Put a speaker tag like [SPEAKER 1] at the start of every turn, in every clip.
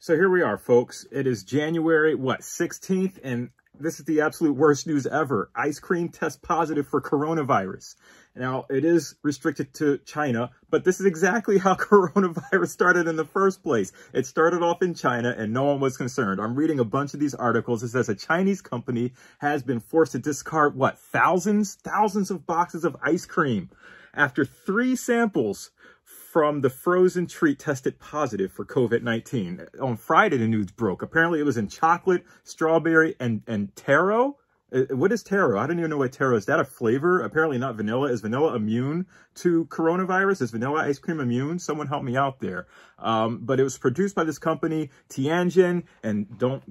[SPEAKER 1] So here we are, folks. It is January, 16th, and this is the absolute worst news ever. Ice cream tests positive for coronavirus. Now, it is restricted to China, but this is exactly how coronavirus started in the first place. It started off in China, and no one was concerned. I'm reading a bunch of these articles. It says a Chinese company has been forced to discard, thousands of boxes of ice cream after 3 samples from the frozen treat tested positive for COVID-19. On Friday, the news broke. Apparently, it was in chocolate, strawberry, and taro. What is taro? I don't even know what taro is. Is that a flavor? Apparently not vanilla. Is vanilla immune to coronavirus? Is vanilla ice cream immune? Someone help me out there. But it was produced by this company, Tianjin, and don't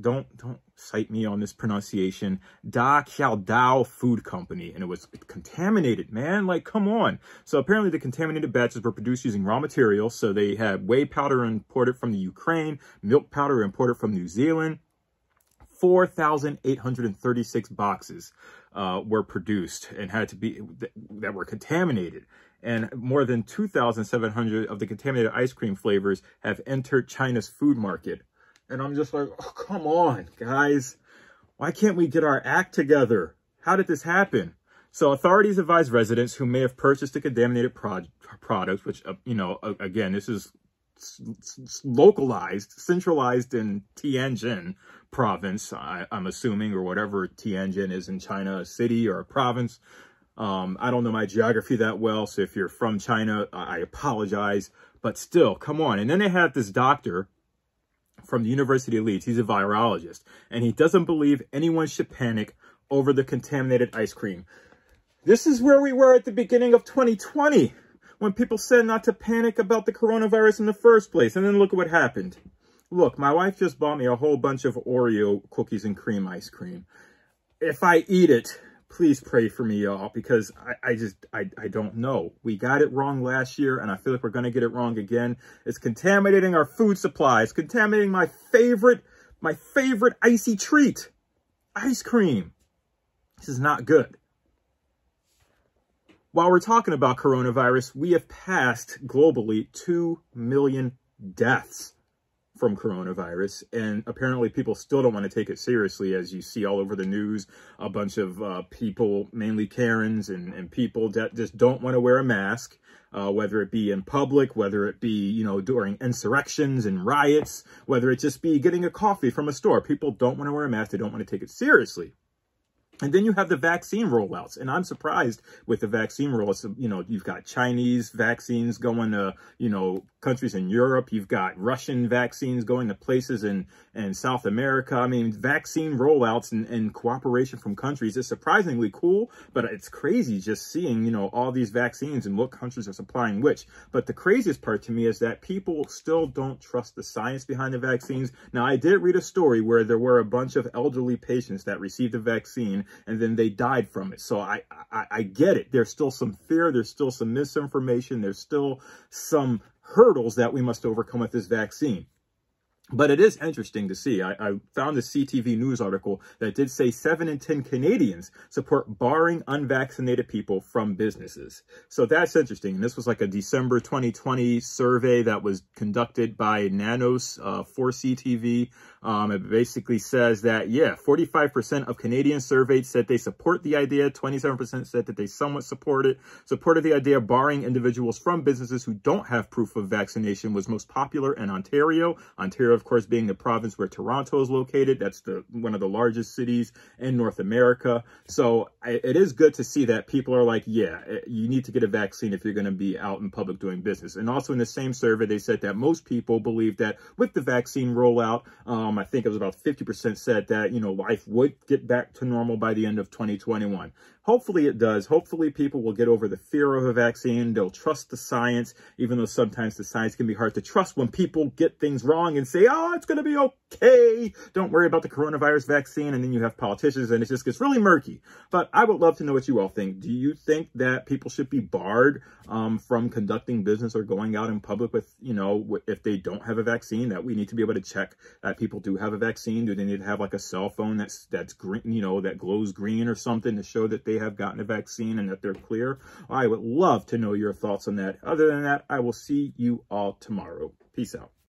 [SPEAKER 1] cite me on this pronunciation, Daqiaodao Food Company, and it was contaminated, man. Like, come on. So apparently the contaminated batches were produced using raw materials. So they had whey powder imported from the Ukraine, milk powder imported from New Zealand. 4,836 boxes were produced and had to be, that were contaminated. And more than 2,700 of the contaminated ice cream flavors have entered China's food market. And I'm just like, oh, come on, guys. Why can't we get our act together? How did this happen? So authorities advise residents who may have purchased the contaminated products, which, again, this is localized, centralized in Tianjin province, I'm assuming, or whatever Tianjin is in China, a city or a province. I don't know my geography that well, so if you're from China, I apologize, but still, come on. And then they have this doctor from the University of Leeds. He's a virologist, and he doesn't believe anyone should panic over the contaminated ice cream. This is where we were at the beginning of 2020, when people said not to panic about the coronavirus in the first place. And then look at what happened. Look, my wife just bought me a whole bunch of Oreo cookies and cream ice cream. If I eat it, please pray for me, y'all, because I don't know. We got it wrong last year, and I feel like we're going to get it wrong again. It's contaminating our food supply. It's contaminating my favorite icy treat, ice cream. This is not good. While we're talking about coronavirus, we have passed globally 2 million deaths from coronavirus, and apparently people still don't want to take it seriously, as you see all over the news. A bunch of people, mainly Karens and people that just don't want to wear a mask, whether it be in public, whether it be, during insurrections and riots, whether it just be getting a coffee from a store. People don't want to wear a mask. They don't want to take it seriously. And then you have the vaccine rollouts, and I'm surprised with the vaccine rollouts. You've got Chinese vaccines going to, countries in Europe. You've got Russian vaccines going to places in South America. I mean, vaccine rollouts and cooperation from countries is surprisingly cool, but it's crazy just seeing, all these vaccines and what countries are supplying which. But the craziest part to me is that people still don't trust the science behind the vaccines. Now, I did read a story where there were a bunch of elderly patients that received the vaccine, and then they died from it. So I get it. There's still some fear. There's still some misinformation. There's still some hurdles that we must overcome with this vaccine. But it is interesting to see. I found a CTV News article that did say 7 in 10 Canadians support barring unvaccinated people from businesses. So that's interesting. And this was like a December 2020 survey that was conducted by Nanos for CTV. It basically says that, 45% of Canadians surveyed said they support the idea. 27% said that they somewhat supported the idea. Barring individuals from businesses who don't have proof of vaccination was most popular in Ontario. Ontario, of course, being the province where Toronto is located. That's one of the largest cities in North America. So it is good to see that people are like, you need to get a vaccine if you're going to be out in public doing business. And also in the same survey, they said that most people believe that with the vaccine rollout, I think it was about 50% said that, life would get back to normal by the end of 2021. Hopefully it does. Hopefully people will get over the fear of a vaccine. They'll trust the science, even though sometimes the science can be hard to trust when people get things wrong and say, oh, it's going to be okay. Don't worry about the coronavirus vaccine. And then you have politicians and it just gets really murky. But I would love to know what you all think. Do you think that people should be barred from conducting business or going out in public with, if they don't have a vaccine, that we need to be able to check that people do have a vaccine? Do they need to have like a cell phone that's green, that glows green or something to show that they have gotten a vaccine and that they're clear? I would love to know your thoughts on that. Other than that, I will see you all tomorrow. Peace out.